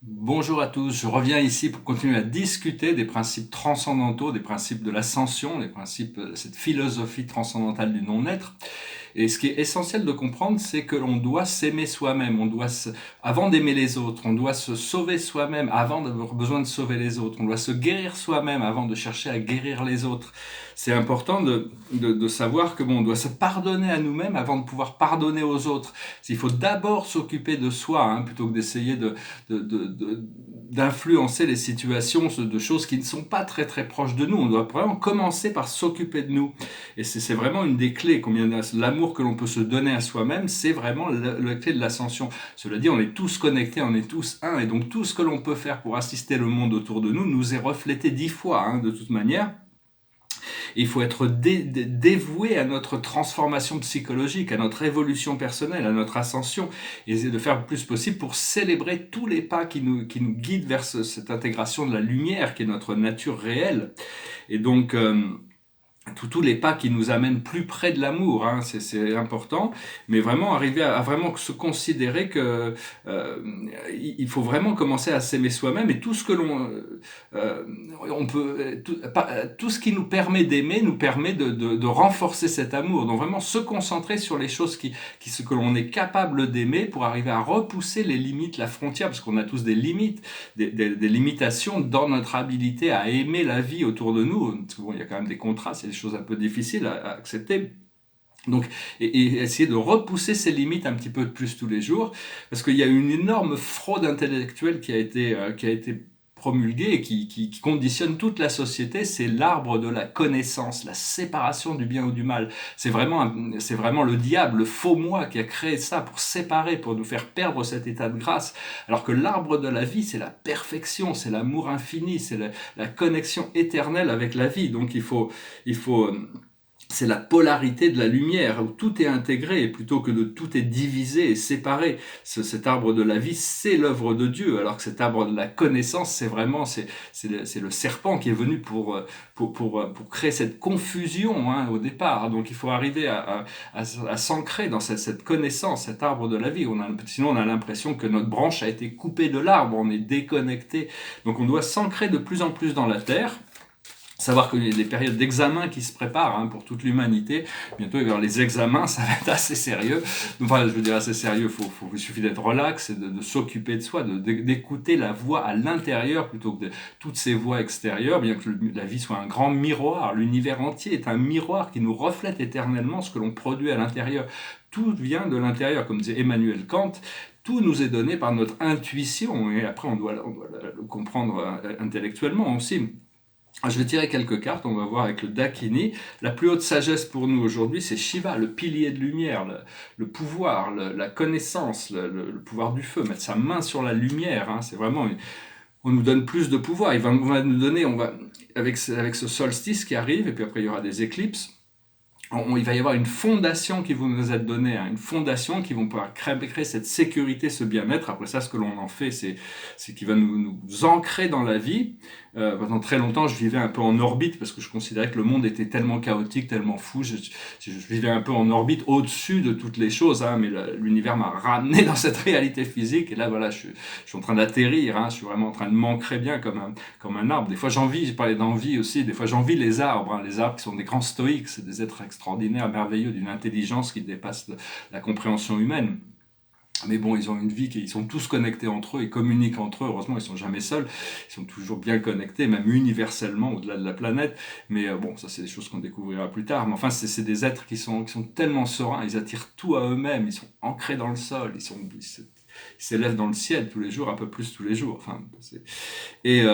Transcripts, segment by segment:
Bonjour à tous, je reviens ici pour continuer à discuter des principes transcendantaux, des principes de l'ascension, des principes de cette philosophie transcendantale du non-être. Et ce qui est essentiel de comprendre, c'est que l'on doit s'aimer soi-même, avant d'aimer les autres, on doit se sauver soi-même avant d'avoir besoin de sauver les autres, on doit se guérir soi-même avant de chercher à guérir les autres. C'est important de savoir que on doit se pardonner à nous-mêmes avant de pouvoir pardonner aux autres. Il faut d'abord s'occuper de soi, plutôt que d'essayer d'influencer les situations de choses qui ne sont pas très très proches de nous. On doit vraiment commencer par s'occuper de nous. Et c'est vraiment une des clés. L'amour que l'on peut se donner à soi-même, c'est vraiment la clé de l'ascension. Cela dit, on est tous connectés, on est tous un. Et donc tout ce que l'on peut faire pour assister le monde autour de nous nous est reflété 10 fois, de toute manière. Il faut être dévoué à notre transformation psychologique, à notre évolution personnelle, à notre ascension, et de faire le plus possible pour célébrer tous les pas qui nous guident vers cette intégration de la lumière qui est notre nature réelle. Et donc, tous les pas qui nous amènent plus près de l'amour, c'est important, mais vraiment arriver à vraiment se considérer que il faut vraiment commencer à s'aimer soi-même, et tout ce que euh, on peut, tout ce qui nous permet d'aimer nous permet de renforcer cet amour. Donc vraiment se concentrer sur les choses ce que l'on est capable d'aimer pour arriver à repousser les limites, la frontière, parce qu'on a tous des limites, des limitations dans notre habilité à aimer la vie autour de nous. Parce que bon, il y a quand même des contrastes, il y a des choses un peu difficiles à accepter. Donc, et essayer de repousser ces limites un petit peu plus tous les jours, parce qu'il y a une énorme fraude intellectuelle qui a été promulguée et qui conditionne toute la société, c'est l'arbre de la connaissance, la séparation du bien ou du mal. C'est vraiment le diable, le faux moi qui a créé ça pour séparer, pour nous faire perdre cet état de grâce. Alors que l'arbre de la vie, c'est la perfection, c'est l'amour infini, c'est la connexion éternelle avec la vie. Donc il faut c'est la polarité de la lumière, où tout est intégré, plutôt que de tout est divisé et séparé. Cet arbre de la vie, c'est l'œuvre de Dieu, alors que cet arbre de la connaissance, c'est le serpent qui est venu pour créer cette confusion, au départ. Donc il faut arriver à s'ancrer dans cette connaissance, cet arbre de la vie. Sinon on a l'impression que notre branche a été coupée de l'arbre, on est déconnecté. Donc on doit s'ancrer de plus en plus dans la terre. Savoir qu'il y a des périodes d'examen qui se préparent, pour toute l'humanité. Bientôt, il va y avoir les examens, ça va être assez sérieux. Enfin, je veux dire assez sérieux, il suffit d'être relax et de s'occuper de soi, d'écouter la voix à l'intérieur plutôt que toutes ces voix extérieures, bien que la vie soit un grand miroir. L'univers entier est un miroir qui nous reflète éternellement ce que l'on produit à l'intérieur. Tout vient de l'intérieur, comme disait Emmanuel Kant. Tout nous est donné par notre intuition, et après on doit le comprendre intellectuellement aussi. Je vais tirer quelques cartes, on va voir avec le Dakini. La plus haute sagesse pour nous aujourd'hui, c'est Shiva, le pilier de lumière, le pouvoir, la connaissance, le pouvoir du feu, mettre sa main sur la lumière. C'est vraiment, on nous donne plus de pouvoir. On va nous donner, avec ce solstice qui arrive, et puis après il y aura des éclipses. Il va y avoir une fondation qui va nous être donnée, une fondation qui va pouvoir créer cette sécurité, ce bien-être. Après ça, ce que l'on en fait, c'est qui va nous ancrer dans la vie. Pendant très longtemps, je vivais un peu en orbite parce que je considérais que le monde était tellement chaotique, tellement fou. Je vivais un peu en orbite au-dessus de toutes les choses, mais l'univers m'a ramené dans cette réalité physique. Et là, voilà, je suis en train d'atterrir. Je suis vraiment en train de m'ancrer bien comme un arbre. Des fois, j'envie, j'ai parlé d'envie aussi, des fois, j'envie les arbres. Les arbres qui sont des grands stoïques, c'est des êtres extraordinaires, merveilleux, d'une intelligence qui dépasse la compréhension humaine. Mais bon, ils ont une vie, ils sont tous connectés entre eux, ils communiquent entre eux, heureusement ils sont jamais seuls, ils sont toujours bien connectés, même universellement au-delà de la planète. Mais bon, ça c'est des choses qu'on découvrira plus tard. Mais enfin, c'est des êtres qui sont tellement sereins, ils attirent tout à eux-mêmes, ils sont ancrés dans le sol, ils s'élèvent dans le ciel tous les jours, un peu plus tous les jours. Et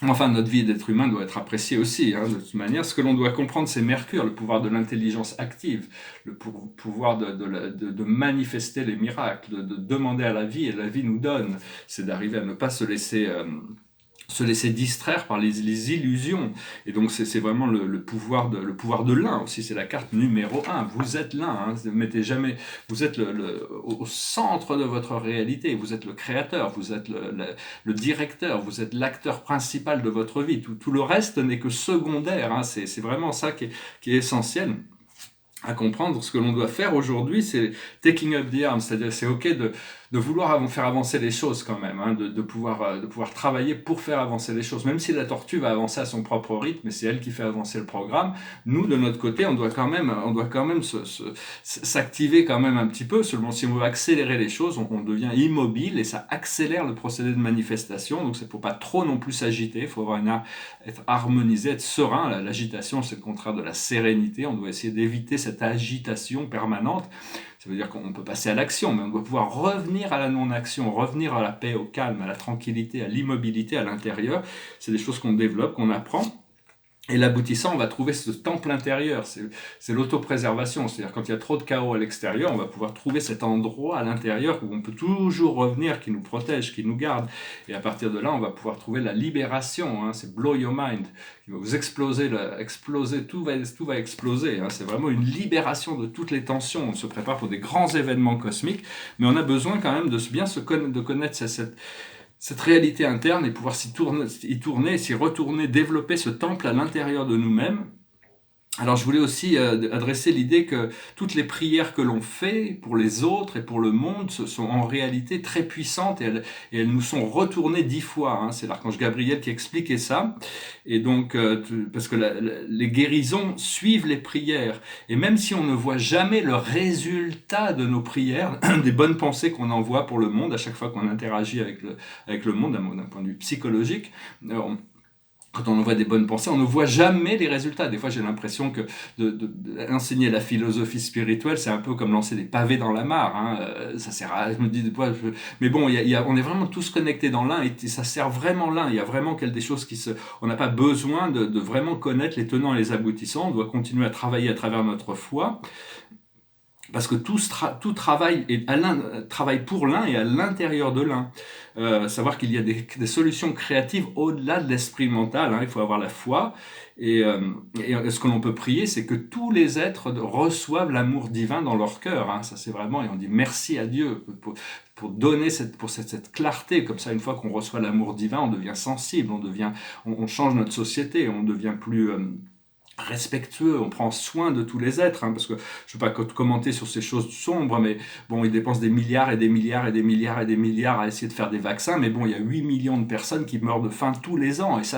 enfin, notre vie d'être humain doit être appréciée aussi, de toute manière. Ce que l'on doit comprendre, c'est Mercure, le pouvoir de l'intelligence active, le pouvoir de manifester les miracles, de demander à la vie, et la vie nous donne. C'est d'arriver à ne pas se laisser distraire par les illusions. Et donc c'est vraiment le pouvoir de l'un aussi. C'est la carte numéro 1. Vous êtes l'un. Mettez jamais. Vous êtes au centre de votre réalité. Vous êtes le créateur. Vous êtes le directeur. Vous êtes l'acteur principal de votre vie. Tout le reste n'est que secondaire. C'est vraiment ça qui est essentiel à comprendre. Ce que l'on doit faire aujourd'hui, c'est taking up the arms, c'est-à-dire c'est ok de vouloir faire avancer les choses quand même, hein, de pouvoir travailler pour faire avancer les choses. Même si la tortue va avancer à son propre rythme, et c'est elle qui fait avancer le programme, nous, de notre côté, on doit quand même s'activer quand même un petit peu. Seulement, si on veut accélérer les choses, on devient immobile et ça accélère le procédé de manifestation. Donc, c'est pour pas trop non plus s'agiter. Il faut être harmonisé, être serein. L'agitation, c'est le contraire de la sérénité. On doit essayer d'éviter cette agitation permanente. Ça veut dire qu'on peut passer à l'action, mais on doit pouvoir revenir à la non-action, revenir à la paix, au calme, à la tranquillité, à l'immobilité à l'intérieur. C'est des choses qu'on développe, qu'on apprend. Et l'aboutissant, on va trouver ce temple intérieur, c'est l'autopréservation. C'est-à-dire quand il y a trop de chaos à l'extérieur, on va pouvoir trouver cet endroit à l'intérieur où on peut toujours revenir, qui nous protège, qui nous garde. Et à partir de là, on va pouvoir trouver la libération. Hein, c'est blow your mind, qui va vous exploser, tout va exploser. Hein, c'est vraiment une libération de toutes les tensions. On se prépare pour des grands événements cosmiques, mais on a besoin quand même de de connaître cette réalité interne et pouvoir y tourner, s'y retourner, développer ce temple à l'intérieur de nous-mêmes. Alors je voulais aussi adresser l'idée que toutes les prières que l'on fait pour les autres et pour le monde sont en réalité très puissantes et elles nous sont retournées 10 fois. Hein. C'est l'archange Gabriel qui expliquait ça. Et donc, parce que les guérisons suivent les prières. Et même si on ne voit jamais le résultat de nos prières, des bonnes pensées qu'on envoie pour le monde, à chaque fois qu'on interagit avec le monde d'un point de vue psychologique, quand on envoie des bonnes pensées, on ne voit jamais les résultats. Des fois, j'ai l'impression que d'enseigner la philosophie spirituelle, c'est un peu comme lancer des pavés dans la mare. Hein. Ça sert à... Je me dis, mais bon, on est vraiment tous connectés dans l'un et ça sert vraiment l'un. Il y a vraiment des choses on n'a pas besoin de vraiment connaître les tenants et les aboutissants. On doit continuer à travailler à travers notre foi. Parce que tout travail travaille pour l'un et à l'intérieur de l'un. Savoir qu'il y a des solutions créatives au-delà de l'esprit mental. Hein, il faut avoir la foi. Et ce que l'on peut prier, c'est que tous les êtres reçoivent l'amour divin dans leur cœur. Hein, ça, c'est vraiment, et on dit merci à Dieu pour donner cette clarté. Comme ça, une fois qu'on reçoit l'amour divin, on devient sensible, on change notre société, on devient plus respectueux, on prend soin de tous les êtres, hein, parce que je ne veux pas commenter sur ces choses sombres, mais bon, ils dépensent des milliards et des milliards et des milliards et des milliards à essayer de faire des vaccins, mais bon, il y a 8 millions de personnes qui meurent de faim tous les ans, et ça,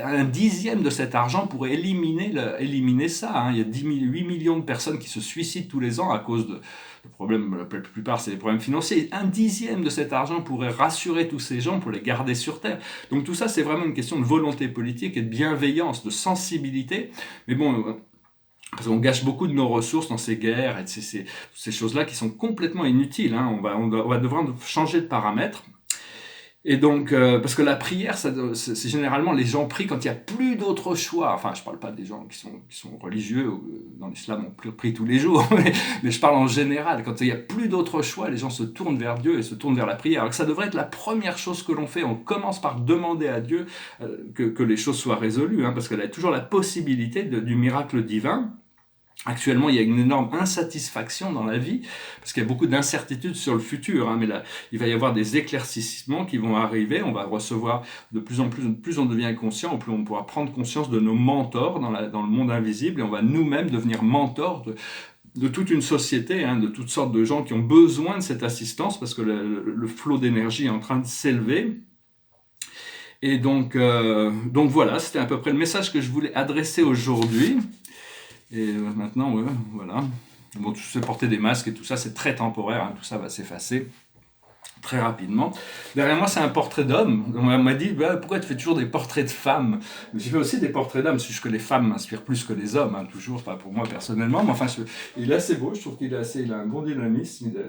un dixième de cet argent pourrait éliminer ça, hein. Il y a 8 millions de personnes qui se suicident tous les ans à cause de problèmes, la plupart c'est des problèmes financiers. Un dixième de cet argent pourrait rassurer tous ces gens pour les garder sur Terre. Donc tout ça, c'est vraiment une question de volonté politique et de bienveillance, de sensibilité. Mais bon, parce qu'on gâche beaucoup de nos ressources dans ces guerres et ces choses-là qui sont complètement inutiles. Hein. On va devoir changer de paramètre. Et donc, parce que la prière, c'est généralement les gens prient quand il n'y a plus d'autre choix. Enfin, je ne parle pas des gens qui sont religieux, dans l'islam on prie tous les jours, mais je parle en général. Quand il n'y a plus d'autre choix, les gens se tournent vers Dieu et se tournent vers la prière. Alors que ça devrait être la première chose que l'on fait. On commence par demander à Dieu que les choses soient résolues, hein, parce qu'il y a toujours la possibilité du miracle divin. Actuellement, il y a une énorme insatisfaction dans la vie, parce qu'il y a beaucoup d'incertitudes sur le futur, hein, mais là, il va y avoir des éclaircissements qui vont arriver, on va recevoir de plus en plus on devient conscient, plus on pourra prendre conscience de nos mentors dans le monde invisible, et on va nous-mêmes devenir mentors de toute une société, hein, de toutes sortes de gens qui ont besoin de cette assistance, parce que le flot d'énergie est en train de s'élever. Et donc voilà, c'était à peu près le message que je voulais adresser aujourd'hui. Et maintenant, ouais, voilà. Bon, tu sais, porter des masques et tout ça, c'est très temporaire, hein, tout ça va s'effacer très rapidement. Derrière moi, c'est un portrait d'homme. On m'a dit, bah, pourquoi tu fais toujours des portraits de femmes? J'ai fait aussi des portraits d'hommes, parce que les femmes m'inspirent plus que les hommes, hein, toujours, pas pour moi personnellement, mais enfin, il est assez beau, je trouve il a un bon dynamisme, il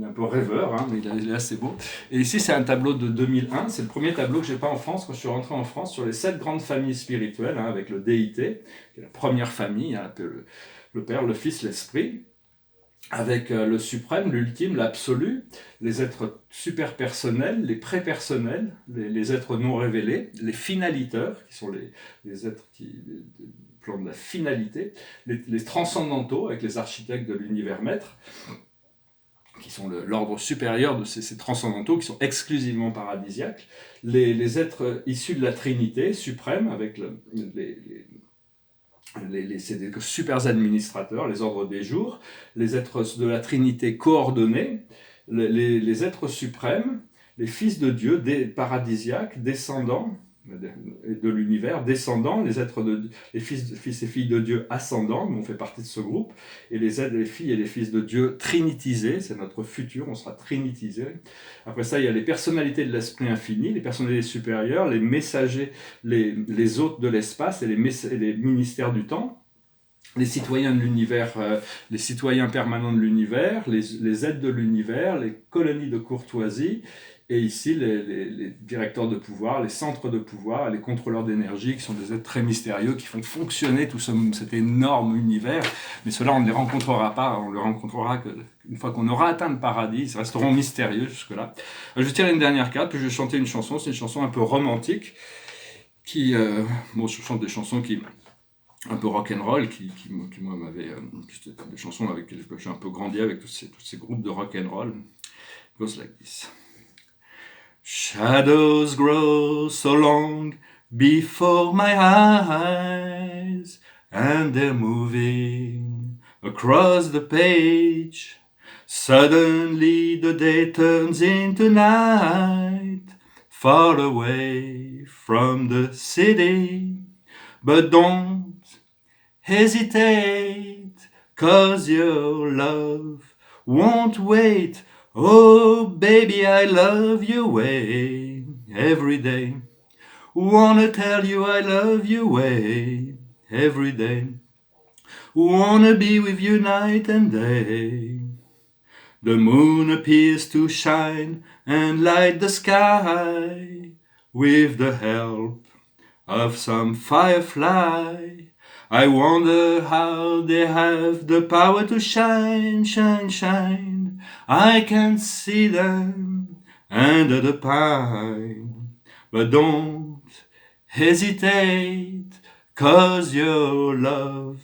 est un peu rêveur, hein, mais il est assez beau. Et ici, c'est un tableau de 2001. C'est le premier tableau que j'ai peint en France quand je suis rentré en France sur les 7 grandes familles spirituelles, hein, avec le DIT, qui est la première famille, hein, le Père, le Fils, l'Esprit, avec le suprême, l'ultime, l'absolu, les êtres super personnels, les pré-personnels, les êtres non révélés, les finaliteurs, qui sont les êtres plan de la finalité, les transcendantaux, avec les architectes de l'univers maître, qui sont l'ordre supérieur de ces transcendantaux, qui sont exclusivement paradisiaques, les êtres issus de la Trinité suprême, avec C'est des super administrateurs, les ordres des jours, les êtres de la Trinité coordonnés, les êtres suprêmes, les fils de Dieu, des paradisiaques, descendants de l'univers, descendants, les fils et filles de Dieu ascendants, on fait partie de ce groupe, et les filles et les fils de Dieu trinitisés, c'est notre futur, on sera trinitisés. Après ça, il y a les personnalités de l'esprit infini, les personnalités supérieures, les messagers, les hôtes de l'espace et les ministères du temps, les citoyens de l'univers, les citoyens permanents de l'univers, les aides de l'univers, les colonies de courtoisie, et ici les directeurs de pouvoir, les centres de pouvoir, les contrôleurs d'énergie, qui sont des êtres très mystérieux, qui font fonctionner tout cet énorme univers. Mais cela, on ne les rencontrera pas, on ne les rencontrera qu'une fois qu'on aura atteint le paradis, ils resteront mystérieux jusque-là. Je vais tirer une dernière carte, puis je vais chanter une chanson, c'est une chanson un peu romantique, bon, je chante des chansons qui... un peu rock'n'roll, qui moi m'avait... des chansons avec lesquelles j'ai un peu grandi avec tous ces groupes de rock'n'roll. It goes like this. Shadows grow so long before my eyes, and they're moving across the page. Suddenly the day turns into night, far away from the city. But don't hesitate, 'cause your love won't wait. Oh, baby, I love your way every day. Wanna tell you I love your way every day. Wanna be with you night and day. The moon appears to shine and light the sky with the help of some firefly. I wonder how they have the power to shine, shine, shine. I can't see them under the pine. But don't hesitate, 'cause your love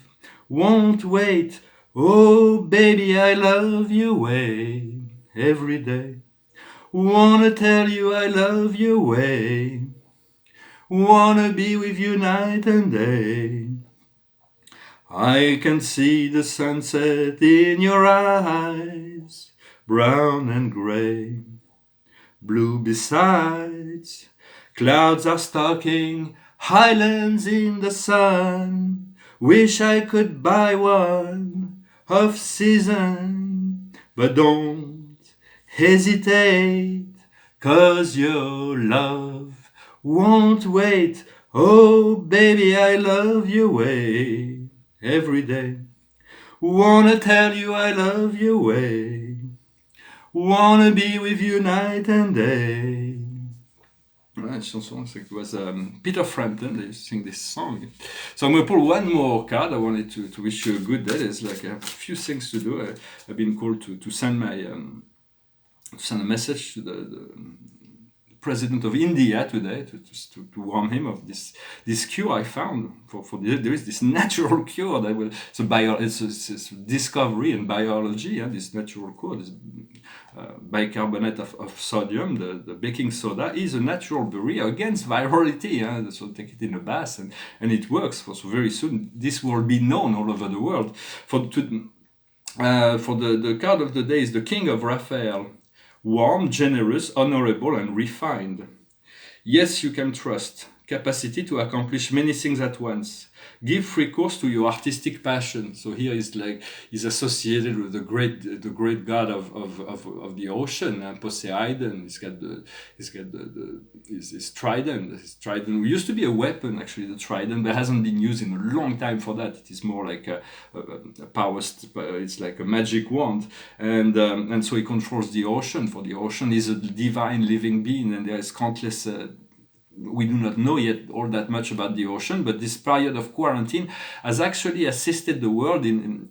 won't wait. Oh, baby, I love your way every day. Wanna tell you I love your way. Wanna be with you night and day. I can see the sunset in your eyes, brown and gray, blue besides. Clouds are stalking highlands in the sun. Wish I could buy one off season, but don't hesitate, 'cause your love won't wait. Oh, baby, I love your way every day. Wanna tell you I love your way. Wanna be with you night and day. Ouais, chanson, it was Peter Frampton, they sing this song. So I'm going to pull one more card. I wanted to wish you a good day. There's like a few things to do. I've been called to send send a message to the President of India today to warn him of this cure I found there is this natural cure that will it's a discovery in biology. This natural cure, this bicarbonate of sodium, the baking soda, is a natural barrier against virality. So take it in a bath and it works. So very soon this will be known all over the world. For the card of the day is the King of Raphael. Warm, generous, honorable, and refined. Yes, you can trust. Capacity to accomplish many things at once. Give free course to your artistic passion. So here is associated with the great god of the ocean, Poseidon. He's got his trident. His trident used to be a weapon, actually, the trident, but hasn't been used in a long time for that. It is more like a power. It's like a magic wand, and so he controls the ocean. For the ocean is a divine living being, and there is countless. We do not know yet all that much about the ocean, but this period of quarantine has actually assisted the world in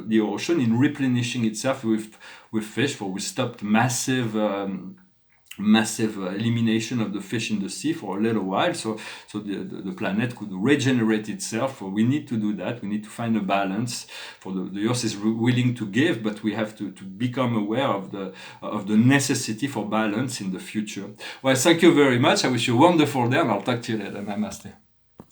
the ocean in replenishing itself with fish. For we stopped massive elimination of the fish in the sea for a little while, so the planet could regenerate itself. We need to do that. We need to find a balance. For the earth is willing to give, but we have to become aware of the necessity for balance in the future. Well, thank you very much. I wish you a wonderful day, and I'll talk to you later. Namaste.